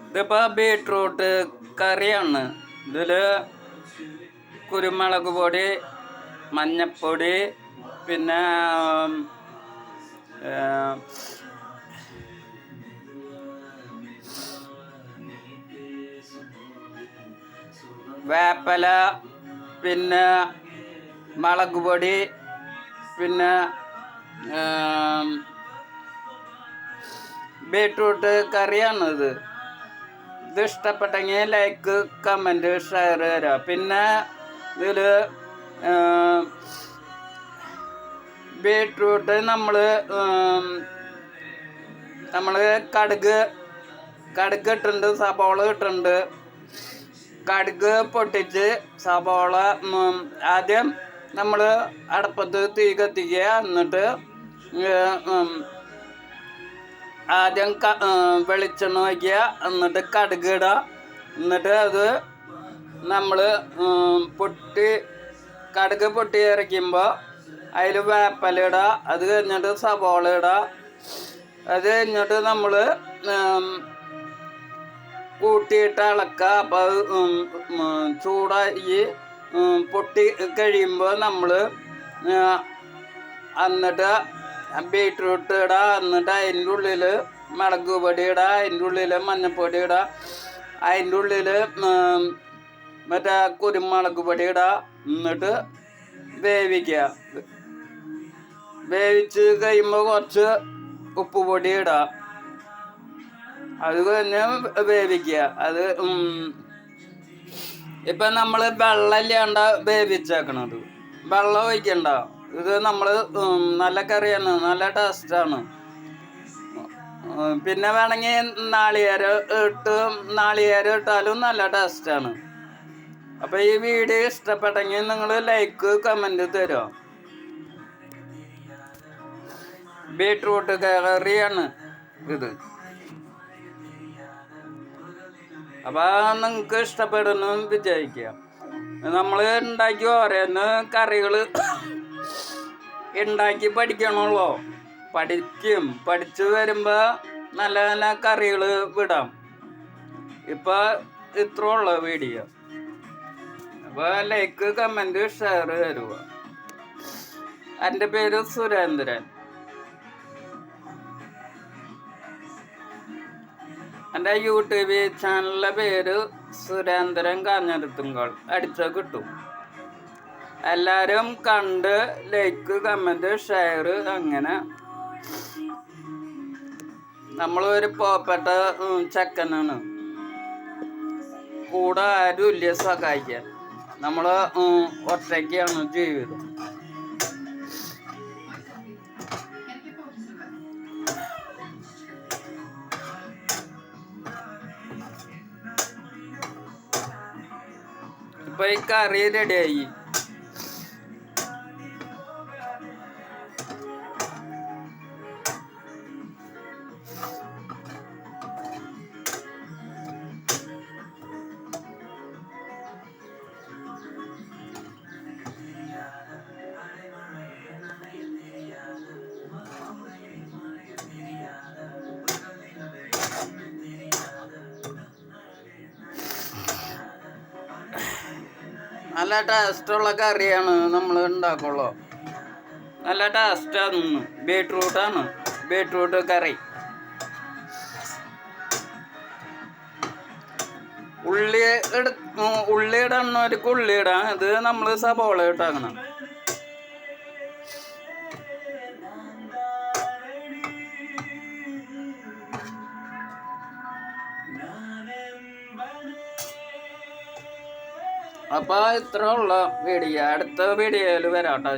ഇതിപ്പോൾ ബീട്രൂട്ട് കറിയാണ്. ഇതിൽ കുരുമുളക് പൊടി, മഞ്ഞപ്പൊടി, പിന്നെ വേപ്പില, പിന്നെ മുളക് പൊടി, പിന്നെ ബീട്രൂട്ട് കറിയാണിത്. ഇത് ഇഷ്ടപ്പെട്ടെങ്കിൽ ലൈക്ക്, കമൻറ്റ്, ഷെയർ തരാം. പിന്നെ ഇതിൽ ബീട്രൂട്ട് നമ്മൾ കടുക് ഇട്ടിട്ടുണ്ട്, സബോള ഇട്ടിട്ടുണ്ട്. കടുക് പൊട്ടിച്ച് സബോള ആദ്യം നമ്മൾ അടുപ്പത്ത് തീ കത്തിക്കുക. എന്നിട്ട് ആദ്യം വെളിച്ചെണ്ണ വയ്ക്കുക, എന്നിട്ട് കടുക് ഇടുക. എന്നിട്ട് അത് നമ്മൾ കടുക് പൊട്ടി ഇറക്കുമ്പോൾ അതിൽ വേപ്പില ഇടുക. അത് കഴിഞ്ഞിട്ട് സബോള ഇടുക. അത് കഴിഞ്ഞിട്ട് നമ്മൾ കൂട്ടിയിട്ട് ഇളക്കുക. അപ്പോൾ അത് ചൂടായി പൊട്ടി കഴിയുമ്പോൾ നമ്മൾ എന്നിട്ട് ബീട്രൂട്ട് ഇടുക. എന്നിട്ട് അതിൻ്റെ ഉള്ളിൽ മുളക് പൊടി ഇടുക, അതിൻ്റെ ഉള്ളിൽ മഞ്ഞൾപ്പൊടി ഇടുക, അതിൻ്റെ ഉള്ളിൽ മറ്റേ കുരുമുളക് പൊടി ഇടുക. എന്നിട്ട് വേവിക്കുക. വേവിച്ച് കഴിയുമ്പോൾ കുറച്ച് ഉപ്പ് പൊടി ഇടുക. അത് കഴിഞ്ഞ് വേവിക്കുക. അത് ഇപ്പം നമ്മൾ വെള്ളം ഇല്ലാണ്ട വേവിച്ചേക്കണത്, വെള്ളം ഒഴിക്കണ്ട. ഇത് നമ്മൾ നല്ല കറിയാണ്, നല്ല ടേസ്റ്റാണ്. പിന്നെ വേണമെങ്കിൽ നാളികേരം ഇട്ടാലും നല്ല ടേസ്റ്റാണ്. അപ്പോൾ ഈ വീഡിയോ ഇഷ്ടപ്പെട്ടെങ്കിൽ നിങ്ങൾ ലൈക്ക്, കമൻറ്റ് തരുമോ. ബീട്രൂട്ട് കറിയാണ് ഇത്. അപ്പോൾ നിങ്ങൾക്ക് ഇഷ്ടപ്പെടുന്നു വിചാരിക്കുക. നമ്മൾ ഉണ്ടാക്കി ഓരോന്ന് കറികൾ ഉണ്ടാക്കി പഠിക്കണമല്ലോ. പഠിച്ച് വരുമ്പോൾ നല്ല നല്ല കറികൾ വിടാം. ഇപ്പോൾ ഇത്ര ഉള്ള വീഡിയോ. അപ്പോൾ ലൈക്ക്, കമൻറ്റ്, ഷെയർ തരുക. എൻ്റെ പേര് സുരേന്ദ്രൻ. എൻ്റെ യൂട്യൂബ് ചാനലിൻ്റെ പേര് സുരേന്ദ്രൻ കാഞ്ഞിരത്തുങ്കൽ. അടിച്ചാൽ കിട്ടും. എല്ലാവരും കണ്ട് ലൈക്ക്, കമൻറ്റ്, ഷെയർ. അങ്ങനെ നമ്മളൊരു പാവപ്പെട്ട ചെക്കനാണ്. കൂടെ ആരും ഇല്ല സഹായിക്കാൻ. നമ്മൾ ഒറ്റയ്ക്കാണ് ജീവിതം. ഇപ്പം ഈ കറി റെഡിയായി. നല്ല ടേസ്റ്റുള്ള കറിയാണ് നമ്മൾ ഉണ്ടാക്കുള്ളൂ. നല്ല ടേസ്റ്റാണ്. ബീട്രൂട്ടാണ്, ബീട്രൂട്ട് കറി. ഉള്ളി ഇടണവർക്ക് ഉള്ളി ഇടാം. ഇത് നമ്മൾ സബോള ഇട്ടാക്കണം. അപ്പോൾ ഇത്ര ഉള്ള വീഡിയോ. അടുത്ത വീഡിയോയിൽ വരാട്ടോ.